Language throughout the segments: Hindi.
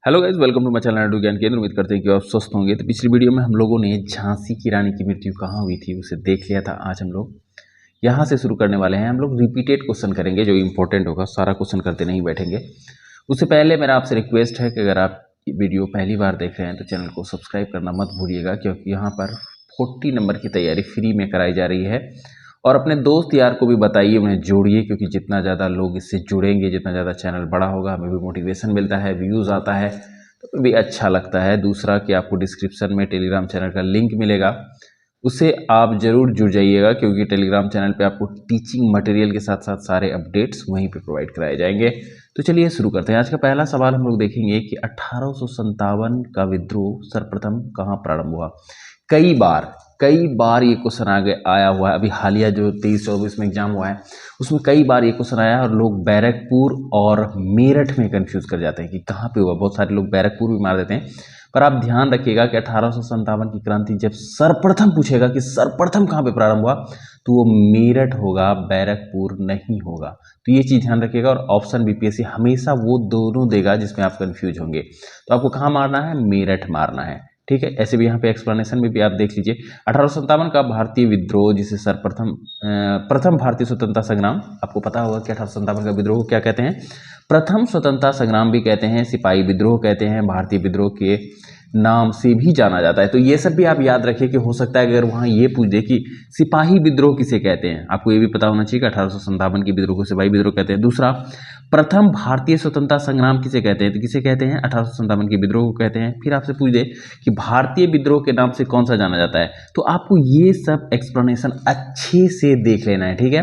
Hello guys, welcome to my channel Naidu Gyan Kendra. उम्मीद करते हैं कि आप स्वस्थ होंगे। तो पिछली वीडियो में हम लोगों ने झांसी की रानी की मृत्यु कहाँ हुई थी उसे देख लिया था। आज हम लोग यहाँ से शुरू करने वाले हैं। हम लोग रिपीटेड क्वेश्चन करेंगे जो इंपॉर्टेंट होगा। सारा क्वेश्चन करते नहीं बैठेंगे। उससे पहले मेरा आपसे रिक्वेस्ट है कि अगर आप वीडियो पहली बार देख रहे हैं तो चैनल को सब्सक्राइब करना मत भूलिएगा, क्योंकि यहाँ पर 40 नंबर की तैयारी फ्री में कराई जा रही है। और अपने दोस्त यार को भी बताइए, उन्हें जोड़िए, क्योंकि जितना ज़्यादा लोग इससे जुड़ेंगे, जितना ज़्यादा चैनल बड़ा होगा, हमें भी मोटिवेशन मिलता है, व्यूज़ आता है तो भी अच्छा लगता है। दूसरा कि आपको डिस्क्रिप्शन में टेलीग्राम चैनल का लिंक मिलेगा, उससे आप ज़रूर जुड़ जाइएगा, क्योंकि टेलीग्राम चैनल पे आपको टीचिंग मटेरियल के साथ साथ सारे अपडेट्स वहीं पे प्रोवाइड कराए जाएंगे। तो चलिए शुरू करते हैं। आज का पहला सवाल हम लोग देखेंगे कि 1857 का विद्रोह सर्वप्रथम कहाँ प्रारंभ हुआ। कई बार ये क्वेश्चन आया हुआ है। अभी हालिया जो 23-24 में एग्जाम हुआ है उसमें कई बार ये क्वेश्चन आया है, और लोग बैरकपुर और मेरठ में कंफ्यूज कर जाते हैं कि कहाँ पे हुआ। बहुत सारे लोग बैरकपुर भी मार देते हैं, पर आप ध्यान रखिएगा कि 1857 की क्रांति जब सर्वप्रथम पूछेगा कि सर्वप्रथम कहाँ पे प्रारंभ हुआ, तो वो मेरठ होगा, बैरकपुर नहीं होगा। तो ये चीज़ ध्यान रखिएगा। और ऑप्शन बीपीएससी हमेशा वो दोनों देगा जिसमें आप कंफ्यूज होंगे। तो आपको कहाँ मारना है? मेरठ मारना है। ठीक है, ऐसे भी यहाँ पे एक्सप्लेनेशन में भी आप देख लीजिए। 1857 का भारतीय विद्रोह, जिसे प्रथम भारतीय स्वतंत्रता संग्राम, आपको पता होगा कि 1857 का विद्रोह क्या कहते हैं? प्रथम स्वतंत्रता संग्राम भी कहते हैं, सिपाही विद्रोह कहते हैं, भारतीय विद्रोह के नाम से भी जाना जाता है। तो ये सब भी आप याद रखिए कि हो सकता है अगर वहाँ ये पूछ दे कि सिपाही विद्रोह किसे कहते हैं, आपको ये भी पता होना चाहिए कि 1857 के विद्रोह को सिपाही विद्रोह कहते हैं। दूसरा, प्रथम भारतीय स्वतंत्रता संग्राम किसे कहते हैं? तो किसे कहते हैं? 1857 के विद्रोह को कहते हैं। फिर आपसे पूछ दे कि भारतीय विद्रोह के नाम से कौन सा जाना जाता है, तो आपको ये सब एक्सप्लेनेशन अच्छे से देख लेना है। ठीक है,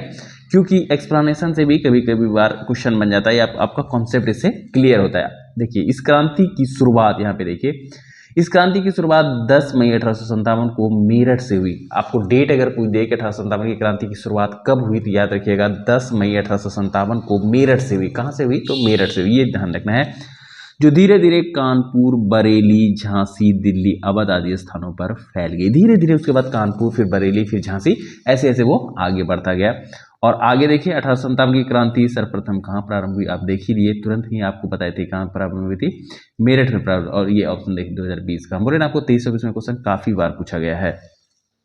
क्योंकि एक्सप्लेनेशन से भी कभी कभी बार क्वेश्चन बन जाता है, आपका कॉन्सेप्ट इससे क्लियर होता है। देखिए, इस क्रांति की शुरुआत यहाँ पे देखिए, इस क्रांति की शुरुआत 10 मई 1857 को मेरठ से हुई। आपको डेट अगर पूछ दे कि 1857 की क्रांति की शुरुआत कब हुई, तो याद रखिएगा 10 मई 1857 को मेरठ से हुई। कहाँ से हुई? तो मेरठ से हुई। ये ध्यान रखना है, जो धीरे धीरे कानपुर, बरेली, झांसी, दिल्ली, अवध आदि स्थानों पर फैल गई। धीरे धीरे उसके बाद कानपुर, फिर बरेली, फिर झांसी, ऐसे ऐसे वो आगे बढ़ता गया। और आगे देखिए, 1857 की क्रांति सर्वप्रथम कहाँ प्रारंभ हुई, आप देख ही लिए, तुरंत ही आपको बताए थे कहाँ प्रारंभ हुई थी, मेरठ में प्रारंभ। और ये ऑप्शन देखिए 2020 का। बोले ना आपको 23-24 में क्वेश्चन काफी बार पूछा गया है,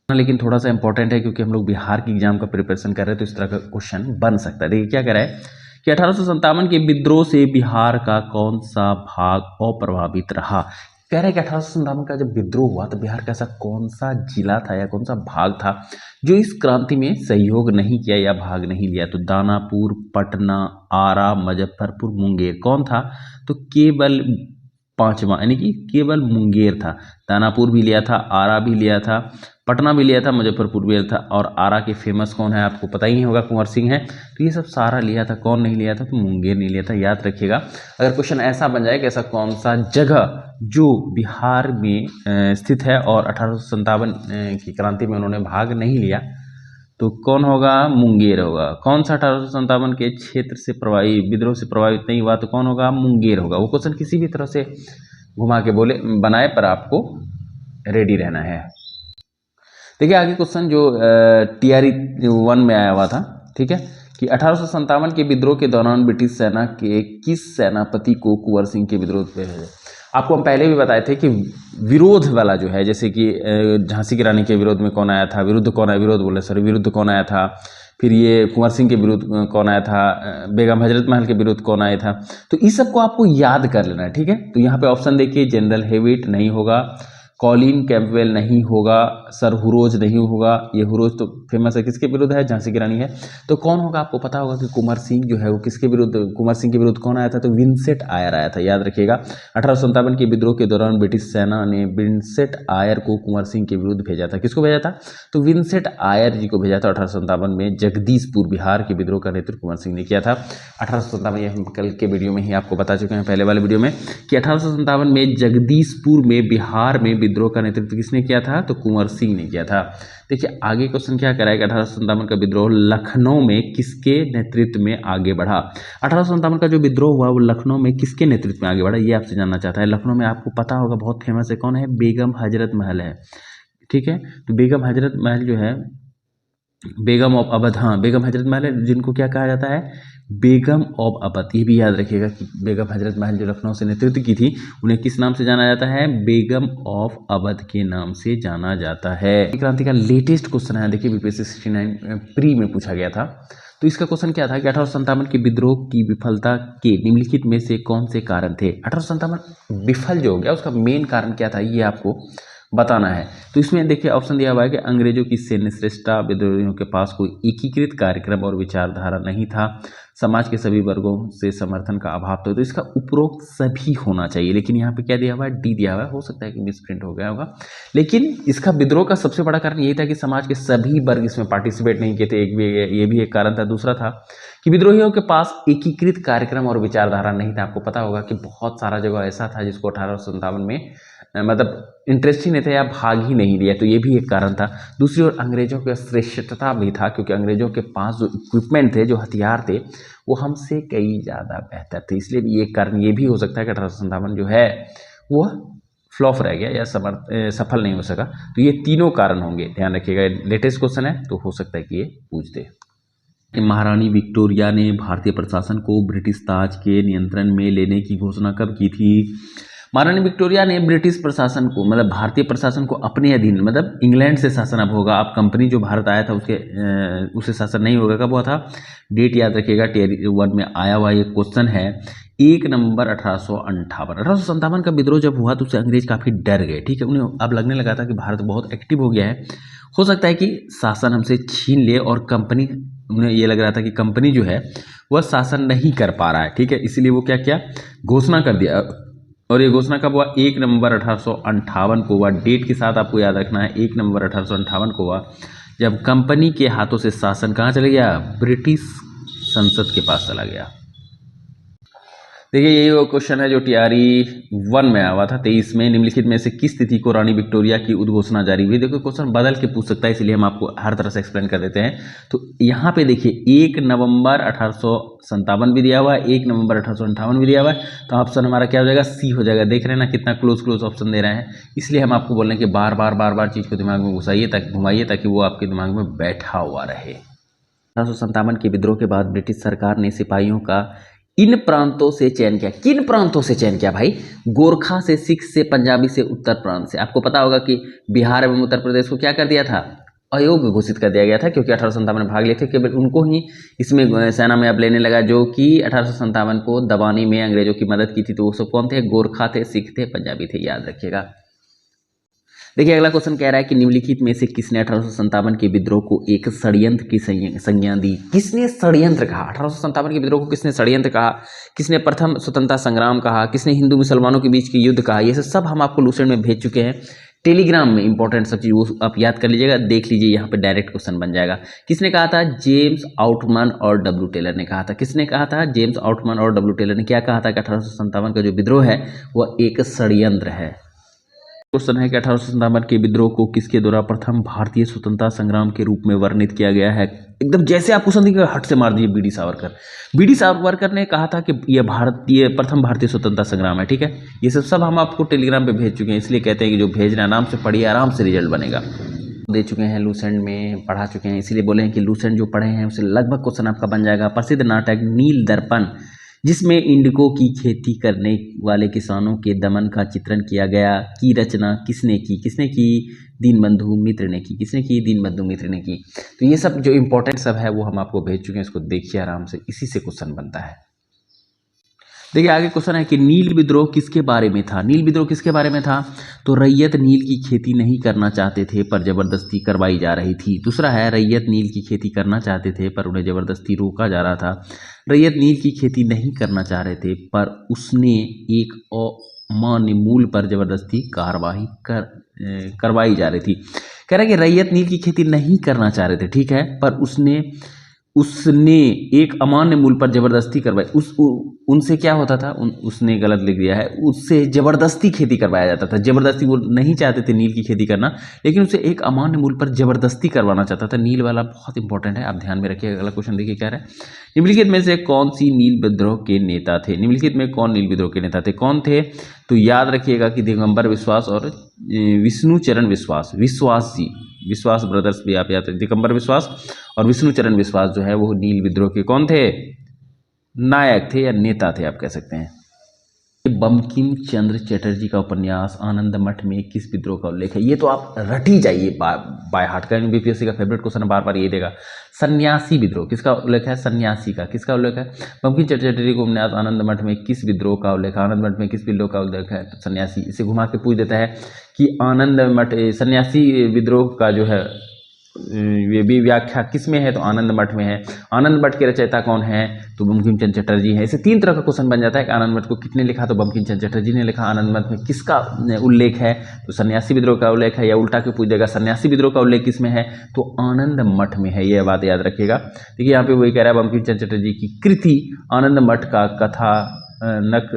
लेकिन थोड़ा सा इंपॉर्टेंट है क्योंकि हम लोग बिहार की एग्जाम का प्रिपरेशन कर रहे हैं, तो इस तरह का क्वेश्चन बन सकता है। देखिए क्या कह रहा है कि 1857 के विद्रोह से बिहार का कौन सा भाग अप्रभावित रहा। कह रहे हैं कि 1857 का जब विद्रोह हुआ तो बिहार का ऐसा कौन सा जिला था या कौन सा भाग था जो इस क्रांति में सहयोग नहीं किया या भाग नहीं लिया। तो दानापुर, पटना, आरा, मुजफ्फरपुर, मुंगेर। कौन था? तो केवल पांचवा, यानी कि केवल मुंगेर था। दानापुर भी लिया था, आरा भी लिया था, पटना भी लिया था, मुजफ्फरपुर भी लिया था। और आरा के फेमस कौन है? आपको पता ही होगा, कुंवर सिंह है। तो ये सब सारा लिया था। कौन नहीं लिया था? तो मुंगेर नहीं लिया था। याद रखिएगा, अगर क्वेश्चन ऐसा बन जाए कि ऐसा कौन सा जगह जो बिहार में स्थित है और 1857 की क्रांति में उन्होंने भाग नहीं लिया, तो कौन होगा? मुंगेर होगा। कौन सा 1857 के क्षेत्र से विद्रोह से प्रभावित नहीं हुआ, तो कौन होगा? मुंगेर होगा। वो क्वेश्चन किसी भी तरह से घुमा के बनाए, पर आपको रेडी रहना है। देखिए आगे क्वेश्चन जो TRE 1 में आया हुआ था, ठीक है, कि 1857 के विद्रोह के दौरान ब्रिटिश सेना के किस सेनापति को कुंवर सिंह के विद्रोह पे भेजा? आपको हम पहले भी बताए थे कि विरोध वाला जो है, जैसे कि झांसी की रानी के विरोध में कौन आया था, विरुद्ध कौन आया था, फिर ये कुंवर सिंह के विरुद्ध कौन आया था, बेगम हजरत महल के विरुद्ध कौन आया था। तो इस सबको आपको याद कर लेना है। ठीक है, तो यहाँ पे ऑप्शन देखिए, जनरल हेविट नहीं होगा, कॉलिन कैंपबेल नहीं होगा, सर हुरोज नहीं होगा। ये हुरोज तो फेमस है, किसके विरुद्ध है? झांसी की रानी है। तो कौन होगा? आपको पता होगा कि कुंवर सिंह जो है वो किसके विरुद्ध, कुंवर सिंह के विरुद्ध कौन आया था? तो विंसेंट आयर आया था। याद रखिएगा, 1857 के विद्रोह के दौरान ब्रिटिश सेना ने विंसेंट आयर को कुंवर सिंह के विरुद्ध भेजा था। किसको भेजा था? तो विंसेंट आयर जी को भेजा था 1857 में। जगदीशपुर, बिहार के विद्रोह का नेतृत्व कुंवर सिंह ने किया था 1857। ये हम कल के वीडियो में ही आपको बता चुके हैं, पहले वाले वीडियो में, कि 1857 में जगदीशपुर में बिहार में विद्रोह का नेतृत्व किसने किया था? तो कुंवर सिंह ने किया था। देखिए आगे क्वेश्चन क्या कराएगा, 1857 का विद्रोह लखनऊ में किसके नेतृत्व में आगे बढ़ा। 1857 का जो विद्रोह हुआ वो लखनऊ में किसके नेतृत्व में आगे बढ़ा, ये आपसे जानना चाहता है। लखनऊ में आपको पता होगा, बहुत फेमस है, कौन है? बेगम हजरत महल है। ठीक है, तो बेगम हजरत महल जो है, बेगम ऑफ अवध, हाँ, बेगम हजरत महल है, जिनको क्या कहा जाता है? बेगम ऑफ अवध, ये भी याद रखिएगा कि बेगम हजरत महल जो लखनऊ से नेतृत्व की थी, उन्हें किस नाम से जाना जाता है? बेगम ऑफ अवध के नाम से जाना जाता है। क्रांति का लेटेस्ट क्वेश्चन है, देखिए बीपीएससी 69 प्री में पूछा गया था। तो इसका क्वेश्चन क्या था कि 1857 के विद्रोह की विफलता के निम्नलिखित में से कौन से कारण थे? 1857 विफल जो हो गया उसका मेन कारण क्या था, ये आपको बताना है। तो इसमें देखिए ऑप्शन दिया हुआ है कि अंग्रेजों की सैन्य श्रेष्ठता, विद्रोहियों के पास कोई एकीकृत कार्यक्रम और विचारधारा नहीं था, समाज के सभी वर्गों से समर्थन का अभाव था। तो इसका उपरोक्त सभी होना चाहिए, लेकिन यहाँ पे क्या दिया हुआ है? डी दिया हुआ है। हो सकता है कि मिसप्रिंट हो गया होगा, लेकिन इसका विद्रोह का सबसे बड़ा कारण यही था कि समाज के सभी वर्ग इसमें पार्टिसिपेट नहीं किए थे। ये भी एक कारण था। दूसरा था कि विद्रोहियों के पास एकीकृत कार्यक्रम और विचारधारा नहीं था। आपको पता होगा कि बहुत सारा जगह ऐसा था जिसको 1857 में मतलब इंटरेस्ट ही नहीं था या भाग ही नहीं लिया, तो ये भी एक कारण था। दूसरी ओर अंग्रेजों की श्रेष्ठता भी था, क्योंकि अंग्रेजों के पास जो इक्विपमेंट थे, जो हथियार थे, वो हमसे कई ज़्यादा बेहतर थे। इसलिए भी एक कारण ये भी हो सकता है कि 1857 जो है वो फ्लॉप रह गया या सफल नहीं हो सका। तो ये तीनों कारण होंगे, ध्यान रखिएगा। लेटेस्ट क्वेश्चन है तो हो सकता है कि ये पूछ दे। महारानी विक्टोरिया ने भारतीय प्रशासन को ब्रिटिश ताज के नियंत्रण में लेने की घोषणा कब की थी? महारानी विक्टोरिया ने ब्रिटिश प्रशासन को, मतलब भारतीय प्रशासन को अपने अधीन, मतलब इंग्लैंड से शासन अब होगा, अब कंपनी जो भारत आया था उससे शासन नहीं होगा। कब हुआ था? डेट याद रखिएगा, टियर 1 में आया हुआ ये क्वेश्चन है। 1 नवंबर 1857 का विद्रोह जब हुआ तो उससे अंग्रेज काफ़ी डर गए। ठीक है, उन्हें अब लगने लगा था कि भारत बहुत एक्टिव हो गया है, हो सकता है कि शासन हमसे छीन ले, और कंपनी, उन्हें ये लग रहा था कि कंपनी जो है वह शासन नहीं कर पा रहा है। ठीक है, इसीलिए वो क्या किया? घोषणा कर दिया। और ये घोषणा कब हुआ? 1 नवंबर 1858 को हुआ। डेट के साथ आपको याद रखना है, 1 नवंबर 1858 को हुआ, जब कंपनी के हाथों से शासन कहाँ चले गया? ब्रिटिश संसद के पास चला गया। देखिए यही वो क्वेश्चन है जो टीआरई 1 में आया हुआ था 23 में। निम्नलिखित में से किस तिथि को रानी विक्टोरिया की उद्घोषणा जारी हुई? देखो क्वेश्चन बदल के पूछ सकता है, इसलिए हम आपको हर तरह से एक्सप्लेन कर देते हैं। तो यहाँ पे देखिए 1 नवंबर 1857 भी दिया हुआ है, 1 नवंबर 1858 भी दिया हुआ है। तो ऑप्शन हमारा क्या हो जाएगा? सी हो जाएगा। देख रहे हैं ना कितना क्लोज ऑप्शन दे रहे हैं। इसलिए हम आपको बोल रहे हैं कि बार बार चीज़ को दिमाग में घुमाइए ताकि वो आपके दिमाग में बैठा हुआ रहे। 1857 के विद्रोह के बाद ब्रिटिश सरकार ने सिपाहियों का इन प्रांतों से चयन किया। किन प्रांतों से चयन किया भाई? गोरखा से, सिख से, पंजाबी से, उत्तर प्रांत से। आपको पता होगा कि बिहार एवं उत्तर प्रदेश को क्या कर दिया था? अयोग्य घोषित कर दिया गया था, क्योंकि 1857 में भाग लिए थे। केवल उनको ही इसमें सेना में अब लेने लगा, जो कि 1857 को दबाने में अंग्रेजों की मदद की थी। तो वो सब कौन थे? गोरखा थे, सिख थे, पंजाबी थे, याद रखिएगा। देखिए अगला क्वेश्चन कह रहा है कि निम्नलिखित में से किसने 1857 के विद्रोह को एक षड्यंत्र की संज्ञा दी? किसने षड्यंत्र कहा? 1857 के विद्रोह को किसने षड्यंत्र कहा? किसने प्रथम स्वतंत्रता संग्राम कहा? किसने हिंदू मुसलमानों के बीच की युद्ध कहा? ये सब हम आपको लूसेंट में भेज चुके हैं, टेलीग्राम में। इंपॉर्टेंट सब चीज़ वो आप याद कर लीजिएगा, देख लीजिए, यहाँ पे डायरेक्ट क्वेश्चन बन जाएगा। किसने कहा था? जेम्स आउटमन और डब्ल्यू टेलर ने कहा था। किसने कहा था? जेम्स आउटमन और डब्ल्यू टेलर ने क्या कहा था कि 1857 का जो विद्रोह है वह एक षड्यंत्र है। क्वेश्चन है कि 1857 के विद्रोह को किसके द्वारा प्रथम भारतीय स्वतंत्रता संग्राम के रूप में वर्णित किया गया है? एकदम जैसे आप क्वेश्चन देखिए हट से मार दीजिए, B D Savarkar. B D Savarkar ने कहा था कि यह प्रथम भारतीय स्वतंत्रता संग्राम है। ठीक है, ये सब हम आपको टेलीग्राम पे भेज चुके हैं, इसलिए कहते हैं कि जो भेजना आराम से पढ़िए, आराम से रिजल्ट बनेगा। दे चुके हैं लूसेंट में, पढ़ा चुके हैं, इसीलिए बोले हैं कि लूसेंट जो पढ़े हैं उससे लगभग क्वेश्चन आपका बन जाएगा। प्रसिद्ध नाटक नील दर्पण, जिसमें इंडिगो की खेती करने वाले किसानों के दमन का चित्रण किया गया, की रचना किसने की? किसने की? दीनबंधु मित्र ने की। किसने की? दीनबंधु मित्र ने की। तो ये सब जो इंपॉर्टेंट सब है वो हम आपको भेज चुके हैं, इसको देखिए आराम से, इसी से क्वेश्चन बनता है। देखिए आगे क्वेश्चन है कि नील विद्रोह किसके बारे में था? नील विद्रोह किसके बारे में था? तो रैयत नील की खेती नहीं करना चाहते थे पर जबरदस्ती करवाई जा रही थी। दूसरा है रैयत नील की खेती करना चाहते थे पर उन्हें जबरदस्ती रोका जा रहा था। रैयत नील की खेती नहीं करना चाह रहे थे पर उसने एक अमान्य मूल्य पर जबरदस्ती करवाई जा रही थी। कह रहा है कि रैयत नील की खेती नहीं करना चाह रहे थे, ठीक है, पर उसने एक अमान्य मूल्य पर जबरदस्ती करवाई। उनसे क्या होता था? उसने गलत लिख दिया है, उससे जबरदस्ती खेती करवाया जाता था। जबरदस्ती, वो नहीं चाहते थे नील की खेती करना, लेकिन उसे एक अमान्य मूल्य पर जबरदस्ती करवाना चाहता था। नील वाला बहुत इंपॉर्टेंट है, आप ध्यान में रखिए। अगला क्वेश्चन देखिए क्या है, निम्नलिखित में से कौन सी नील विद्रोह के नेता थे? निम्नलिखित में कौन नील विद्रोह के नेता थे? कौन थे? तो याद रखिएगा कि दिगंबर विश्वास और विष्णुचरण विश्वास जी, विश्वास ब्रदर्स भी आप याद रखिए। दिगंबर विश्वास और विष्णुचरण विश्वास जो है वो नील विद्रोह के कौन थे? नायक थे या नेता थे आप कह सकते हैं। बंकिम चंद्र चटर्जी का उपन्यास आनंद मठ में किस विद्रोह का उल्लेख है? ये तो आप रट ही जाइए बाय हार्ट का, बीपीएससी का फेवरेट क्वेश्चन बार बार ये देगा। सन्यासी विद्रोह किसका उल्लेख है? सन्यासी का किसका उल्लेख है? बंकिम चंद्र चटर्जी का उपन्यास आनंद मठ में किस विद्रोह का उल्लेख है? आनंद मठ में किस विद्रोह का उल्लेख है? सन्यासी। इसे घुमा के पूछ देता है कि आनंद मठ सन्यासी विद्रोह का जो है ये भी व्याख्या किस में है? तो आनंद मठ में है। आनंद मठ के रचयिता कौन है? तो बंकिम चंद्र चटर्जी है। इसे 3 तरह का क्वेश्चन बन जाता है कि आनंद मठ को किसने लिखा? तो बंकिम चंद्र चटर्जी ने लिखा। आनंद मठ में किसका उल्लेख है? तो सन्यासी विद्रोह का उल्लेख है। या उल्टा के पूछ देगा सन्यासी विद्रोह का उल्लेख किस में है? तो आनंद मठ में है। यह बात याद रखिएगा। देखिए यहाँ पे वही कह रहा है बंकिम चंद्र चटर्जी की कृति आनंद मठ का कथा नक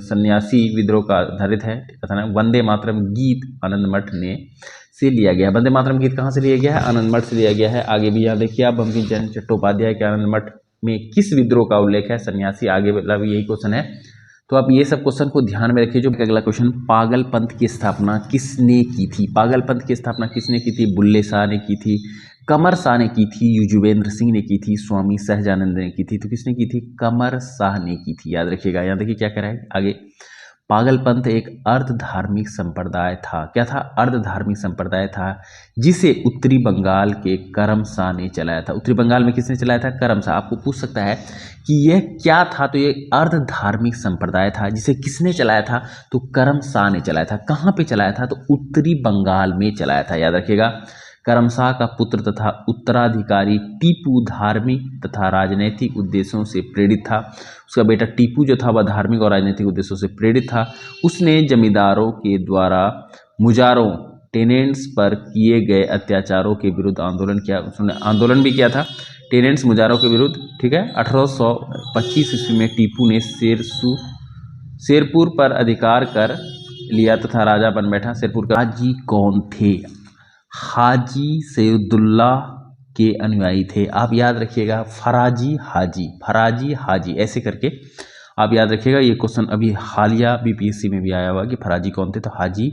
सन्यासी विद्रोह का आधारित है। कथानक वंदे मातरम गीत आनंद मठ ने से लिया गया है। वंदे मातरम गीत कहाँ से लिया गया है? आनंद मठ से लिया गया है। आगे भी यहाँ देखिए आप बंकिम चंद्र चट्टोपाध्याय के आनंद मठ में किस विद्रोह का उल्लेख है? सन्यासी। आगे वाला भी यही क्वेश्चन है, तो आप ये सब क्वेश्चन को ध्यान में रखिए। जो अगला क्वेश्चन, पागलपंथ की स्थापना किसने की थी? पागलपंथ की स्थापना किसने की थी? बुल्ले शाह ने की थी, कमर शाह ने की थी, युजवेंद्र सिंह ने की थी, स्वामी सहजानंद ने की थी। तो किसने की थी? कमर शाह ने की थी। याद रखिएगा। यहाँ देखिए क्या कह रहा है आगे, पागलपंथ एक अर्ध धार्मिक संप्रदाय था। क्या था? अर्ध धार्मिक संप्रदाय था जिसे उत्तरी बंगाल के करम शाह ने चलाया था। उत्तरी बंगाल में किसने चलाया था? करम शाह। आपको पूछ सकता है कि यह क्या था? तो ये अर्ध धार्मिक संप्रदाय था जिसे किसने चलाया था? तो करम शाह ने चलाया था। कहाँ पे चलाया था? तो उत्तरी बंगाल में चलाया था। याद रखिएगा। करमशाह का पुत्र तथा उत्तराधिकारी टीपू धार्मिक तथा राजनीतिक उद्देश्यों से प्रेरित था। उसका बेटा टीपू जो था वह धार्मिक और राजनीतिक उद्देश्यों से प्रेरित था। उसने जमींदारों के द्वारा मुजारों टेनेंट्स पर किए गए अत्याचारों के विरुद्ध आंदोलन किया। उसने आंदोलन भी किया था टेनेंट्स मुजारों के विरुद्ध। ठीक है। 1825 ईस्वी में टीपू ने शेरपुर पर अधिकार कर लिया तथा राजा बन बैठा। शेरपुर का हाजी कौन थे? हाजी सैदुल्लाह के अनुयायी थे। आप याद रखिएगा, फराजी हाजी ऐसे करके आप याद रखिएगा। ये क्वेश्चन अभी हालिया बीपीएससी में भी आया हुआ कि फराजी कौन थे? तो हाजी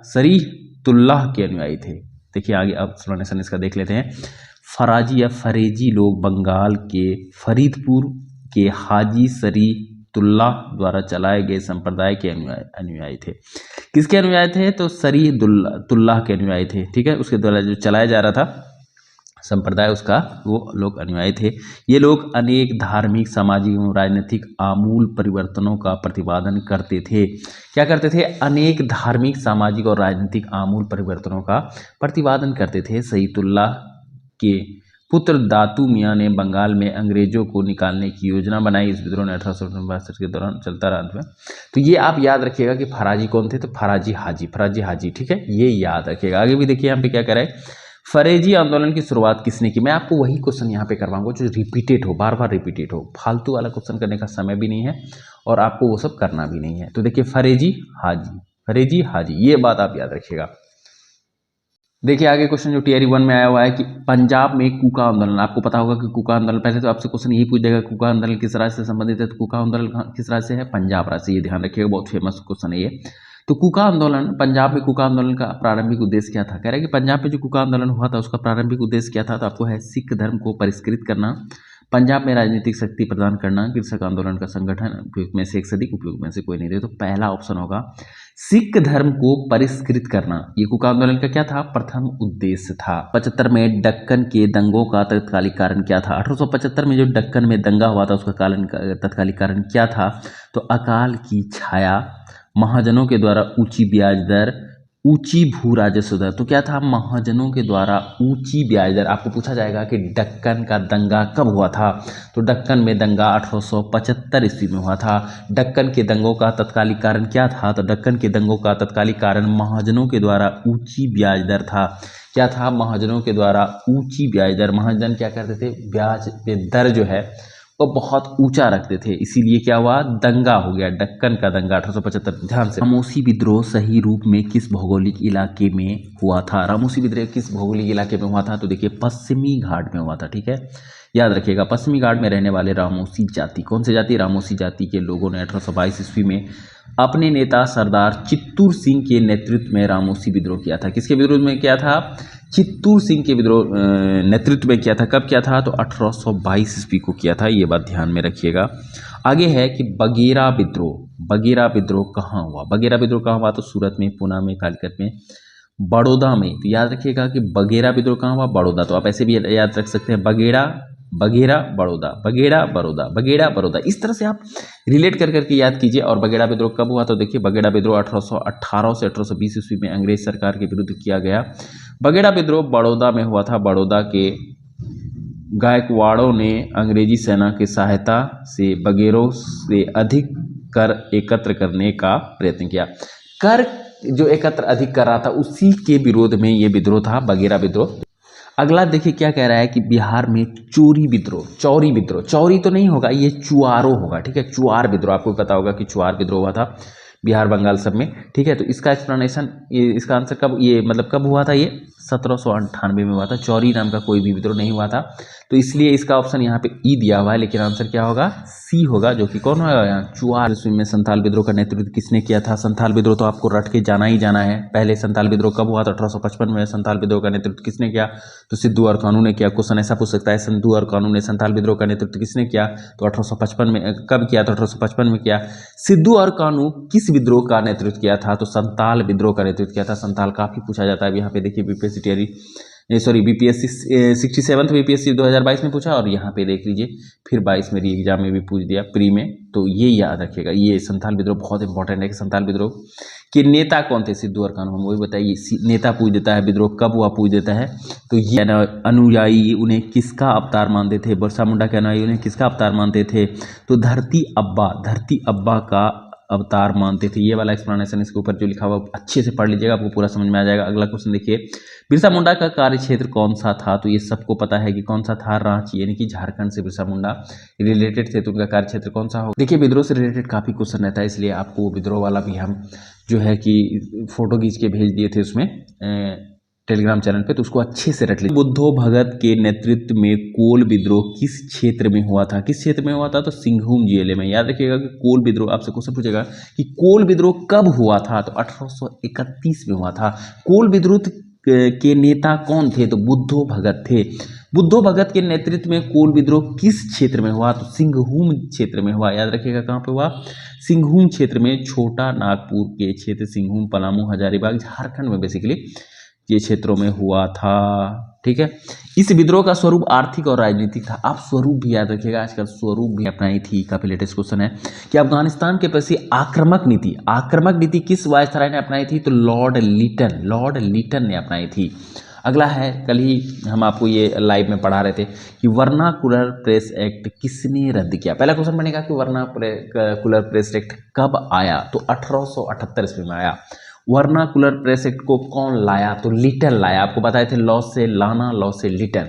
सरीतुल्लाह के अनुयायी थे। देखिए आगे अब एक्सप्लेनेशन इसका देख लेते हैं। फराजी या फरेजी लोग बंगाल के फरीदपुर के हाजी सरीतुल्लाह द्वारा चलाए गए संप्रदाय के अनुयायी थे। किसके अनुयायी थे? तो सरीतुल्लाह के अनुयायी थे। ठीक है। उसके द्वारा जो चलाया जा रहा था संप्रदाय उसका वो लोग अनुयायी थे। ये लोग अनेक धार्मिक, सामाजिक एवं राजनीतिक आमूल परिवर्तनों का प्रतिपादन करते थे। क्या करते थे? अनेक धार्मिक, सामाजिक और राजनीतिक आमूल परिवर्तनों का प्रतिपादन करते थे। सईदुल्लाह के पुत्र दातू मियाँ ने बंगाल में अंग्रेजों को निकालने की योजना बनाई। इस विद्रोह ने 1862 के दौरान चलता रहा। तो ये आप याद रखिएगा कि फराजी कौन थे? तो फराजी हाजी। ठीक है, ये याद रखिएगा। आगे भी देखिए यहाँ पे क्या करे, फरेजी आंदोलन की शुरुआत किसने की? मैं आपको वही क्वेश्चन यहाँ पे करवाऊंगा जो रिपीटेड हो, बार बार रिपीटेड हो। फालतू वाला क्वेश्चन करने का समय भी नहीं है और आपको वो सब करना भी नहीं है। तो देखिए फरेजी हाजी, ये बात आप याद रखिएगा। देखिए आगे क्वेश्चन जो टीआरई 1 में आया हुआ है कि पंजाब में कूका आंदोलन। आपको पता होगा कि कूका आंदोलन, पहले तो आपसे क्वेश्चन यही पूछ जाएगा कूका आंदोलन किस राज्य से संबंधित है? तो कूका आंदोलन किस राज्य से है? पंजाब राज्य से। ये ध्यान रखिएगा, बहुत फेमस क्वेश्चन है ये। तो कूका आंदोलन, पंजाब में कूका आंदोलन का प्रारंभिक उद्देश्य क्या था? कह रहा है कि पंजाब में जो कूका आंदोलन हुआ था उसका प्रारंभिक उद्देश्य क्या था? तो आपको है सिख धर्म को परिष्कृत करना, पंजाब में राजनीतिक शक्ति प्रदान करना, कृषक आंदोलन का संगठन। उपयुक्त में से एक से अधिक, उपयुक्त में से कोई नहीं दे। तो पहला ऑप्शन होगा सिख धर्म को परिष्कृत करना। ये कूका आंदोलन का क्या था? प्रथम उद्देश्य था। 75 में दक्कन के दंगों का तत्कालिक कारण क्या था? 1875 में जो दक्कन में दंगा हुआ था उसका तत्कालिक कारण क्या था? तो अकाल की छाया, महाजनों के द्वारा ऊंची ब्याज दर, ऊंची भू राजस्व दर। तो क्या था? महाजनों के द्वारा ऊंची ब्याज दर। आपको पूछा जाएगा कि दक्कन का दंगा कब हुआ था? तो दक्कन में दंगा 1875 ईस्वी में हुआ था। दक्कन के दंगों का तत्कालिक कारण क्या था? तो दक्कन के दंगों का तत्कालिक कारण महाजनों के द्वारा ऊंची ब्याज दर था। क्या था? महाजनों के द्वारा ऊंची ब्याज दर। महाजन क्या करते थे? ब्याज पे दर जो है वो बहुत ऊंचा रखते थे, इसीलिए क्या हुआ? दंगा हो गया, दक्कन का दंगा 1875। ध्यान से, रामोसी विद्रोह सही रूप में किस भौगोलिक इलाके में हुआ था? रामोसी विद्रोह किस भौगोलिक इलाके में हुआ था? तो देखिए पश्चिमी घाट में हुआ था। ठीक है, याद रखिएगा, पश्चिमी घाट में रहने वाले रामोसी जाति। कौन सी जाति? रामोसी जाति के लोगों ने 1822 ईस्वी में अपने नेता सरदार चित्तूर सिंह के नेतृत्व में रामोसी विद्रोह किया था। किसके विरोध में किया था? चित्तूर सिंह के विद्रोह नेतृत्व में किया था। कब किया था? तो 1822 ईस्वी को किया था। ये बात ध्यान में रखिएगा। आगे है कि बगेरा विद्रोह। बगेरा विद्रोह कहाँ हुआ? बगेरा विद्रोह कहाँ हुआ? तो सूरत में, पूना में, कालीकट में, बड़ौदा में। तो याद रखिएगा कि बगेरा विद्रोह कहाँ हुआ? बड़ौदा। तो आप ऐसे भी याद रख सकते हैं, बगेरा बगेरा बड़ौदा, बगेरा बड़ौदा, बगेरा बड़ौदा। इस तरह से आप रिलेट कर करके याद कीजिए। और बगेरा विद्रोह कब हुआ? तो देखिए, बगेरा विद्रोह 1818 से 1820 ईस्वी में अंग्रेज सरकार के विरुद्ध किया गया। बगेरा विद्रोह बड़ौदा में हुआ था। बड़ौदा के गायकवाड़ों ने अंग्रेजी सेना की सहायता से बगेरों से अधिक कर एकत्र करने का प्रयत्न किया। कर जो एकत्र अधिक कर रहा था, उसी के विरोध में ये विद्रोह था, बगेरा विद्रोह। अगला देखिए क्या कह रहा है कि बिहार में चोरी विद्रोह, चौरी विद्रोह। चौरी तो नहीं होगा, ये चुआरो होगा। ठीक है, चुआर विद्रोह। आपको पता होगा कि चुआर विद्रोह हुआ था बिहार बंगाल सब में। ठीक है, तो इसका एक्सप्लेनेशन, इसका आंसर कब, ये मतलब कब हुआ था? ये 1798 में हुआ था। चौरी नाम का कोई भी विद्रोह नहीं हुआ था। तो इसलिए इसका ऑप्शन यहाँ पे ई दिया हुआ है, लेकिन आंसर क्या होगा? सी होगा, जो कि कौन होगा यहाँ? चुआर में संथाल विद्रोह का नेतृत्व किसने किया था? संथाल विद्रोह तो आपको रट के जाना ही जाना है। पहले संथाल विद्रोह कब हुआ था? 1855 में। संथाल विद्रोह का नेतृत्व किसने किया? तो सिद्धू और कानू ने किया। क्वेश्चन ऐसा पूछ सकता है, सिद्धू और कानू ने संथाल विद्रोह का नेतृत्व किसने किया? तो 1855 में। कब किया? तो 1855 में किया। सिद्धू और कानू किस विद्रोह का नेतृत्व किया था? तो संथाल विद्रोह का नेतृत्व किया था। संथाल काफी पूछा जाता है। यहाँ पे देखिए बीपीएससी 67 बीपीएससी 2022 में पूछा, और यहाँ पे देख लीजिए फिर 22 में री एग्जाम में भी पूछ दिया, प्री में। तो ये याद रखिएगा, ये संथाल विद्रोह बहुत इंपॉर्टेंट है कि संथाल विद्रोह के नेता कौन थे? सिद्धू और कानू। हम वही बताइए, नेता पूछ देता है, विद्रोह कब हुआ पूछ देता है। तो ये अनुयायी उन्हें किसका अवतार मानते थे? बिरसा मुंडा के अनुयायी उन्हें किसका अवतार मानते थे? तो धरती अब्बा का अवतार मानते थे। ये वाला एक्सप्लेनेशन इसके ऊपर जो लिखा हुआ अच्छे से पढ़ लीजिएगा, आपको पूरा समझ में आ जाएगा। अगला क्वेश्चन देखिए, बिरसा मुंडा का कार्य क्षेत्र कौन सा था? तो ये सबको पता है कि कौन सा था? रांची, यानी कि झारखंड से बिरसा मुंडा रिलेटेड थे। तो उनका कार्य क्षेत्र कौन सा होगा? देखिए, विद्रोह से रिलेटेड काफी क्वेश्चन रहता है, इसलिए आपको विद्रोह वाला भी हम जो है कि फोटो खींच के भेज दिए थे उसमें टेलीग्राम चैनल पे, तो उसको अच्छे से रट लीजिए। बुद्धो भगत के नेतृत्व में कोल विद्रोह किस क्षेत्र में हुआ था? किस क्षेत्र में हुआ था? तो सिंहभूम जिले में। याद रखिएगा कि कोल विद्रोह, आपसे क्वेश्चन पूछेगा कि कोल विद्रोह कब हुआ था? तो 1831 में हुआ था। कोल विद्रोह के नेता कौन थे? तो बुद्धो भगत थे। बुद्धो भगत के नेतृत्व में कोल विद्रोह किस क्षेत्र में हुआ? तो सिंहभूम क्षेत्र में हुआ। याद रखिएगा कहाँ पे हुआ? सिंहभूम क्षेत्र में, छोटा नागपुर के क्षेत्र, सिंहभूम, पलामू, हजारीबाग, झारखंड में बेसिकली ये क्षेत्रों में हुआ था। ठीक है, इस विद्रोह का स्वरूप आर्थिक और राजनीतिक था। आप स्वरूप भी याद रखिएगा, आजकल स्वरूप भी अपनाई थी। काफी लेटेस्ट क्वेश्चन है कि अफगानिस्तान के प्रति आक्रामक नीति किस वायसराय ने अपनाई थी? तो लॉर्ड लीटन ने अपनाई थी। अगला है, कल ही हम आपको ये लाइव में पढ़ा रहे थे कि वर्नाकुलर प्रेस एक्ट किसने रद्द किया? पहला क्वेश्चन बनेगा कि वर्नाकुलर प्रेस एक्ट कब आया? तो 1878 ईस्वी में आया। वर्नाकुलर प्रेस एक्ट को कौन लाया? तो लिटन लाया। आपको बताए थे, लॉ से लाना, लॉ से लिटन।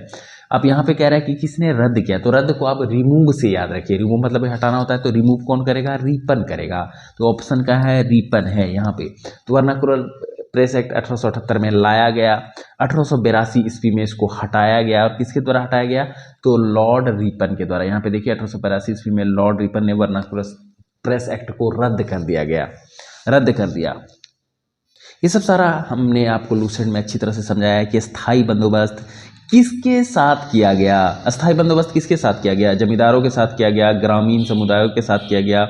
अब यहाँ पे कह रहा है कि किसने रद्द किया? तो रद्द को आप रिमूव से याद रखिए। रिमूव मतलब हटाना होता है, तो रिमूव कौन करेगा? रिपन करेगा। तो ऑप्शन का है रिपन है यहाँ पे। तो वर्नाकुलर प्रेस एक्ट 1878 में लाया गया। 1882 ईस्वी में इसको हटाया गया, और किसके द्वारा हटाया गया? तो लॉर्ड रिपन के द्वारा। यहाँ पे देखिए 1882 ईस्वी में लॉर्ड रिपन ने वर्नाकुलर प्रेस एक्ट को रद्द कर दिया। ये सब सारा हमने आपको लूसेंट में अच्छी तरह से समझाया है कि स्थायी बंदोबस्त किसके साथ किया गया? अस्थायी बंदोबस्त किसके साथ किया गया? जमींदारों के साथ किया गया, ग्रामीण समुदायों के साथ किया गया,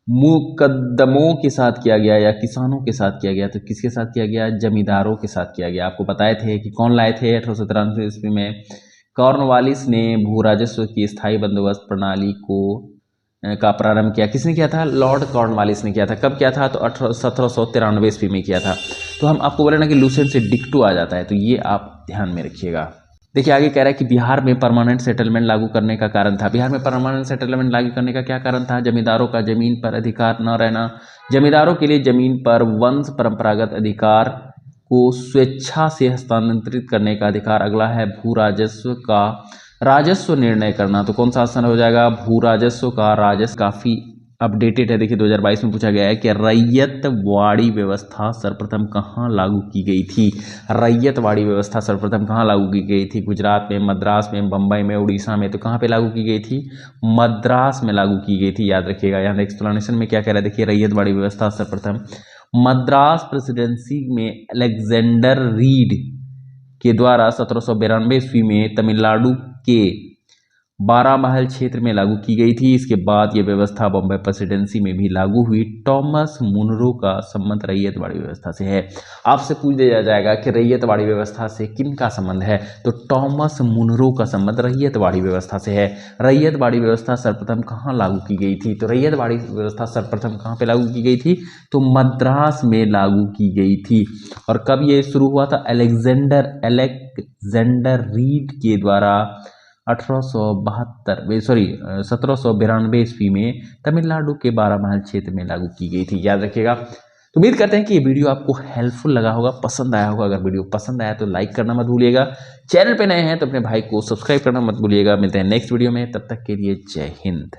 मुकद्दमों के साथ किया गया, या किसानों के साथ किया गया? तो किसके साथ किया गया? जमींदारों के साथ किया गया। आपको बताए थे कि कौन लाए थे 1893 ईस्वी में? कॉर्नवालिस ने भू राजस्व की स्थायी बंदोबस्त प्रणाली का प्रारंभ किया। किसने किया था? लॉर्ड कॉर्नवालिस ने किया था। कब किया था? तो 1793 ईस्वी में किया था। तो हम आपको बोले ना कि लूसेंट से डिक्टो आ जाता है, तो ये आप ध्यान में रखिएगा। देखिए आगे कह रहा है कि बिहार में परमानेंट सेटलमेंट लागू करने का कारण था। बिहार में परमानेंट सेटलमेंट लागू करने का क्या कारण था? जमींदारों का जमीन पर अधिकार न रहना। जमींदारों के लिए जमीन पर वंश परंपरागत अधिकार को स्वेच्छा से हस्तांतरित करने का अधिकार। अगला है भू राजस्व निर्णय करना। तो कौन सा आसन हो जाएगा? भू राजस्व का राजस्व। काफी अपडेटेड है। देखिए 2022 में पूछा गया है कि रैयतवाड़ी व्यवस्था सर्वप्रथम कहाँ लागू की गई थी? रैयतवाड़ी व्यवस्था सर्वप्रथम कहाँ लागू की गई थी? गुजरात में, मद्रास में, बम्बई में, उड़ीसा में। तो कहाँ पे लागू की गई थी? मद्रास में लागू की गई थी। याद रखिएगा। यहाँ एक्सप्लेनेशन में क्या कह रहा है, देखिए रैयतवाड़ी व्यवस्था सर्वप्रथम मद्रास प्रेसिडेंसी में अलेक्जेंडर रीड के द्वारा 1792 ईस्वी में तमिलनाडु के बारामहल क्षेत्र में लागू की गई थी। इसके बाद यह व्यवस्था बॉम्बे प्रेसिडेंसी में भी लागू हुई। टॉमस मुनरो का संबंध रैयतवाड़ी व्यवस्था से है। आपसे पूछ दिया जाएगा कि रैयतवाड़ी व्यवस्था से किन का संबंध है, तो टॉमस मुनरो का संबंध रैयतवाड़ी व्यवस्था से है। रैयतवाड़ी व्यवस्था सर्वप्रथम कहाँ लागू की गई थी, तो रैयतवाड़ी व्यवस्था सर्वप्रथम कहाँ पे लागू की गई थी, तो मद्रास में लागू की गई थी। और कब ये शुरू हुआ था, अलेक्जेंडर रीड के द्वारा 1792 ईस्वी में तमिलनाडु के बारामहल क्षेत्र में लागू की गई थी। याद रखिएगा। तो उम्मीद करते हैं कि ये वीडियो आपको हेल्पफुल लगा होगा, पसंद आया होगा। अगर वीडियो पसंद आया तो लाइक करना मत भूलिएगा। चैनल पे नए हैं तो अपने भाई को सब्सक्राइब करना मत भूलिएगा। मिलते हैं नेक्स्ट वीडियो में, तब तक के लिए जय हिंद।